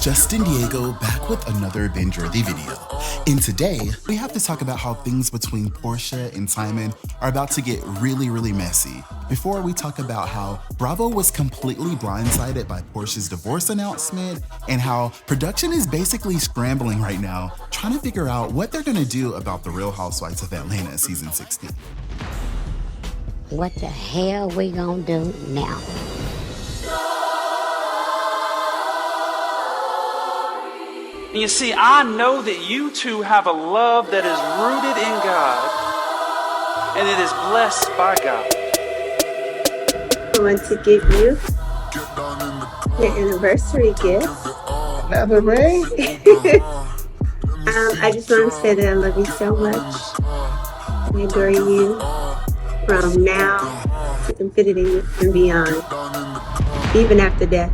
Justin Diego back with another Bingeworthy video. And today, we have to talk about how things between Porsha and Simon are about to get really messy. Before we talk about how Bravo was completely blindsided by Porsha's divorce announcement and how production is basically scrambling right now, trying to figure out what they're gonna do about The Real Housewives of Atlanta season 16. What the hell we gonna do now? And you see, I know that you two have a love that is rooted in God, and it is blessed by God. I want to give you your anniversary gift. Another ring? I just want to say that I love you so much. I adore you from now to infinity and beyond, even after death.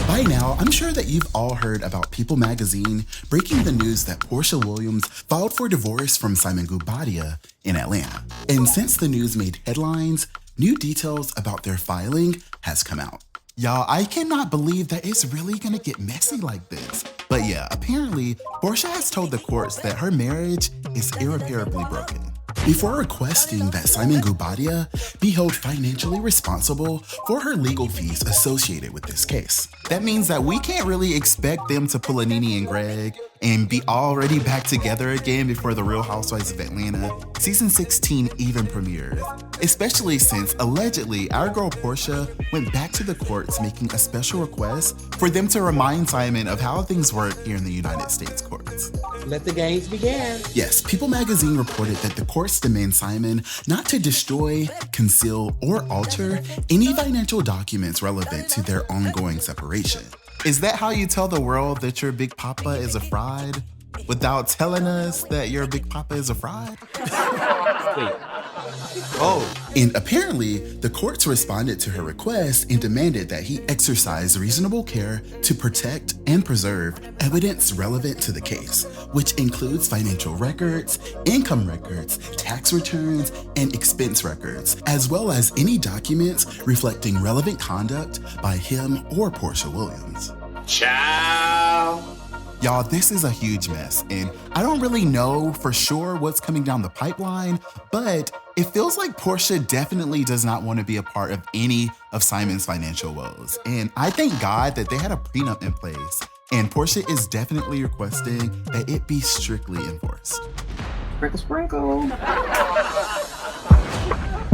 By now, I'm sure that you've all heard about People magazine breaking the news that Porsha Williams filed for divorce from Simon Guobadia in Atlanta. And since the news made headlines, new details about their filing has come out. Y'all, I cannot believe that it's really gonna get messy like this. But yeah, apparently, Porsha has told the courts that her marriage is irreparably broken, before requesting that Simon Guobadia be held financially responsible for her legal fees associated with this case. That means that we can't really expect them to pull a Nene and Greg and be already back together again before The Real Housewives of Atlanta season 16 even premiered. Especially since allegedly our girl Porsha went back to the courts making a special request for them to remind Simon of how things work here in the United States courts. Let the games begin. Yes, People magazine reported that the courts demand Simon not to destroy, conceal, or alter any financial documents relevant to their ongoing separation. Is that how you tell the world that your big papa is a fraud without telling us that your big papa is a fraud? Wait. Oh. And apparently, the courts responded to her request and demanded that he exercise reasonable care to protect and preserve evidence relevant to the case, which includes financial records, income records, tax returns, and expense records, as well as any documents reflecting relevant conduct by him or Porsha Williams. Ciao. Y'all, this is a huge mess, and I don't really know for sure what's coming down the pipeline, but it feels like Porsha definitely does not want to be a part of any of Simon's financial woes. And I thank God that they had a prenup in place, and Porsha is definitely requesting that it be strictly enforced. Sprinkle, sprinkle.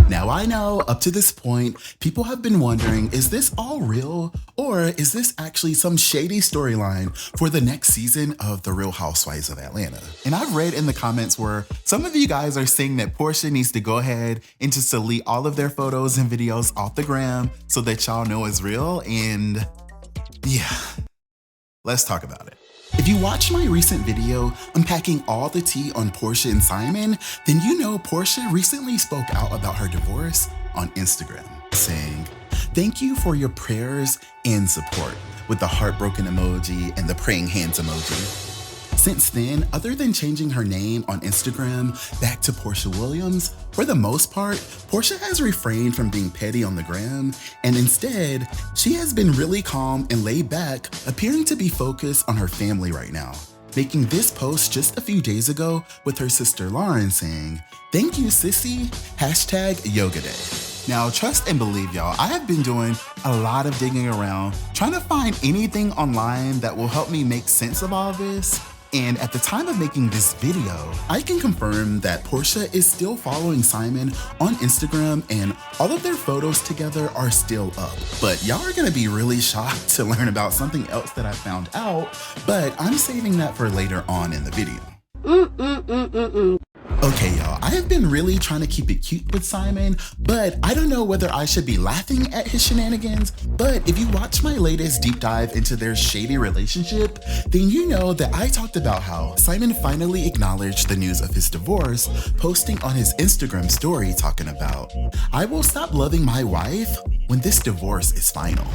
Now I know, up to this point, people have been wondering, is this all real? Or is this actually some shady storyline for the next season of The Real Housewives of Atlanta? And I've read in the comments where some of you guys are saying that Porsha needs to go ahead and just delete all of their photos and videos off the gram so that y'all know it's real. And yeah, let's talk about it. If you watched my recent video unpacking all the tea on Porsha and Simon, then you know Porsha recently spoke out about her divorce on Instagram, saying, "Thank you for your prayers and support," with the heartbroken emoji and the praying hands emoji. Since then, other than changing her name on Instagram back to Porsha Williams, for the most part, Porsha has refrained from being petty on the gram, and instead, she has been really calm and laid back, appearing to be focused on her family right now, making this post just a few days ago with her sister Lauren saying, "Thank you, sissy, #yoga day." Now, trust and believe y'all, I have been doing a lot of digging around, trying to find anything online that will help me make sense of all this. And at the time of making this video, I can confirm that Porsha is still following Simon on Instagram and all of their photos together are still up. But y'all are gonna be really shocked to learn about something else that I found out, but I'm saving that for later on in the video. Okay, y'all, I have been really trying to keep it cute with Simon, but I don't know whether I should be laughing at his shenanigans. But if you watch my latest deep dive into their shady relationship, then you know that I talked about how Simon finally acknowledged the news of his divorce, posting on his Instagram story talking about, "I will stop loving my wife when this divorce is final."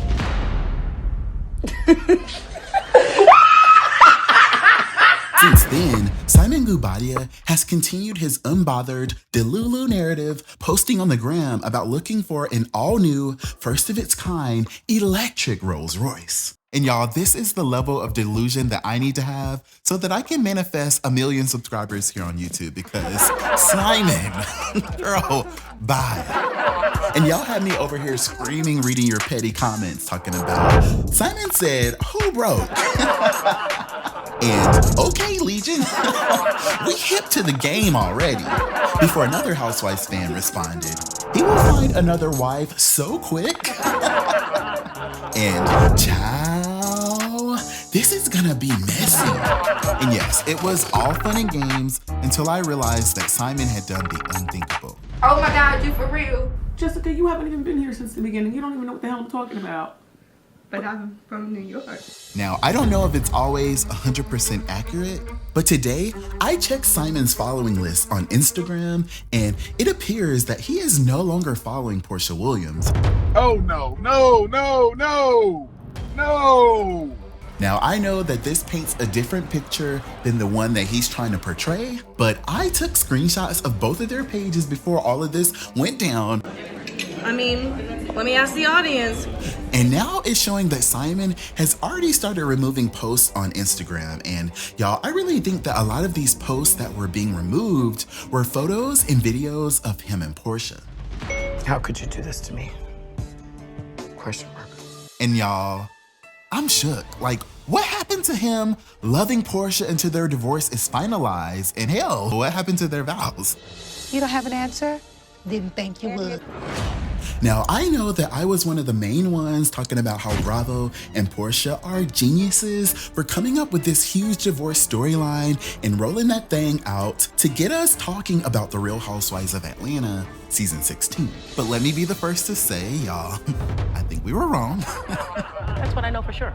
Since then, Simon Guobadia has continued his unbothered Delulu narrative, posting on the gram about looking for an all-new, first-of-its-kind, electric Rolls Royce. And y'all, this is the level of delusion that I need to have so that I can manifest 1 million subscribers here on YouTube because Simon, girl, bye. And y'all had me over here screaming, reading your petty comments talking about, Simon said, who broke? And okay, Legion, we hip to the game already. Before another Housewives fan responded, he will find another wife so quick. And ciao, this is gonna be messy. And yes, it was all fun and games until I realized that Simon had done the unthinkable. Oh my God, you for real? Jessica, you haven't even been here since the beginning. You don't even know what the hell I'm talking about. But I'm from New York. Now, I don't know if it's always 100% accurate, but today I checked Simon's following list on Instagram and it appears that he is no longer following Porsha Williams. Oh no, no, no, no, no. Now, I know that this paints a different picture than the one that he's trying to portray, but I took screenshots of both of their pages before all of this went down. I mean, let me ask the audience. And now it's showing that Simon has already started removing posts on Instagram. And y'all, I really think that a lot of these posts that were being removed were photos and videos of him and Porsha. How could you do this to me? Question mark. And y'all, I'm shook. Like, what happened to him loving Porsha until their divorce is finalized? And hell, what happened to their vows? You don't have an answer? Didn't think you would. Now, I know that I was one of the main ones talking about how Bravo and Porsha are geniuses for coming up with this huge divorce storyline and rolling that thing out to get us talking about The Real Housewives of Atlanta season 16. But let me be the first to say, y'all, I think we were wrong. That's what I know for sure.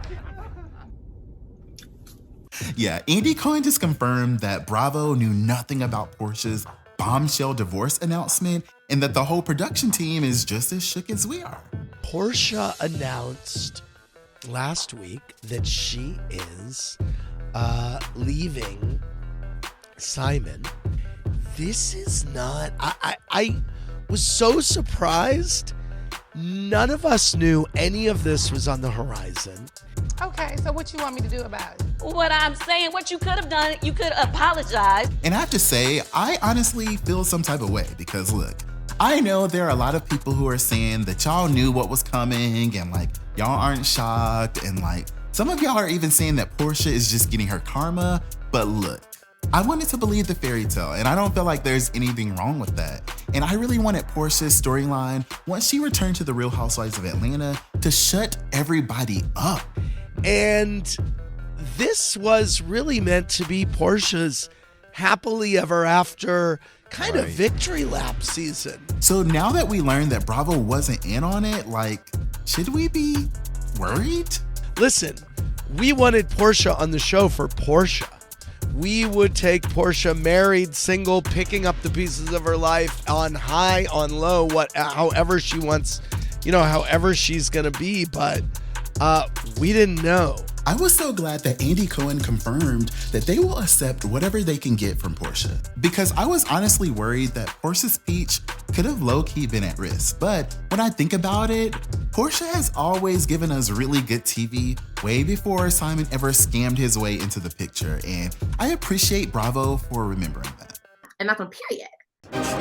Yeah, Andy Cohen just confirmed that Bravo knew nothing about Porsha's bombshell divorce announcement and that the whole production team is just as shook as we are. Porsha announced last week that she is leaving Simon. This is not, I was so surprised. None of us knew any of this was on the horizon. Okay, so what you want me to do about it? What I'm saying, what you could have done, you could apologize. And I have to say, I honestly feel some type of way because look, I know there are a lot of people who are saying that y'all knew what was coming and like, y'all aren't shocked. And like, some of y'all are even saying that Porsha is just getting her karma. But look, I wanted to believe the fairy tale and I don't feel like there's anything wrong with that. And I really wanted Porsha's storyline, once she returned to The Real Housewives of Atlanta, to shut everybody up. And this was really meant to be Porsha's happily ever after kind of victory lap season. So now that we learned that Bravo wasn't in on it, like, should we be worried? Listen, we wanted Porsha on the show for Porsha. We would take Porsha married, single, picking up the pieces of her life on high, on low, however she wants, however she's gonna be, but we didn't know. I was so glad that Andy Cohen confirmed that they will accept whatever they can get from Porsha, because I was honestly worried that Porsha's speech could have low-key been at risk. But when I think about it, Porsha has always given us really good TV way before Simon ever scammed his way into the picture, and I appreciate Bravo for remembering that. And that's on period.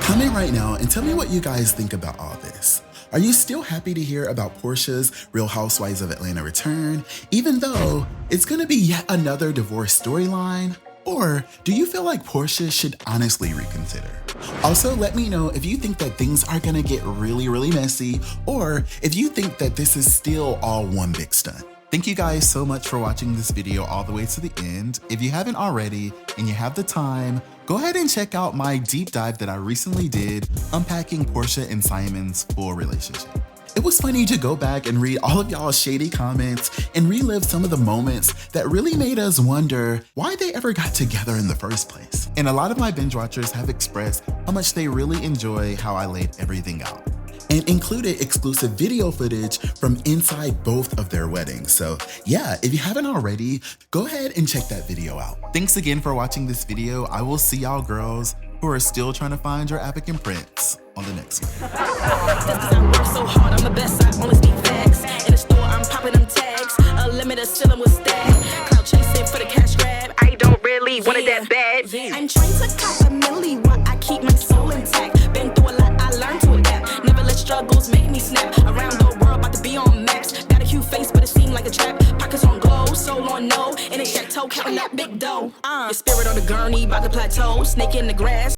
Comment right now and tell me what you guys think about all this. Are you still happy to hear about Porsha's Real Housewives of Atlanta return, even though it's gonna be yet another divorce storyline? Or do you feel like Porsha should honestly reconsider? Also, let me know if you think that things are gonna get really, really messy, or if you think that this is still all one big stunt. Thank you guys so much for watching this video all the way to the end. If you haven't already and you have the time, go ahead and check out my deep dive that I recently did unpacking Porsha and Simon's full relationship. It was funny to go back and read all of y'all's shady comments and relive some of the moments that really made us wonder why they ever got together in the first place. And a lot of my binge watchers have expressed how much they really enjoy how I laid everything out, and included exclusive video footage from inside both of their weddings. So yeah, if you haven't already, go ahead and check that video out. Thanks again for watching this video. I will see y'all girls who are still trying to find your African prince on the next one. dropping them tags. A limiter ceiling with stag. Cloud chasing for the cash grab. I don't really want it that bad. I'm trying to cop a milli while I keep my soul intact. Been through a lot, I learned to adapt. Never let struggles make me snap. Around the world, about to be on maps. Got a cute face, but it seemed like a trap. Pockets on glow, soul on no. In a chateau, counting that big dough. Your spirit on the gurney, about to plateau. Snake in the grass.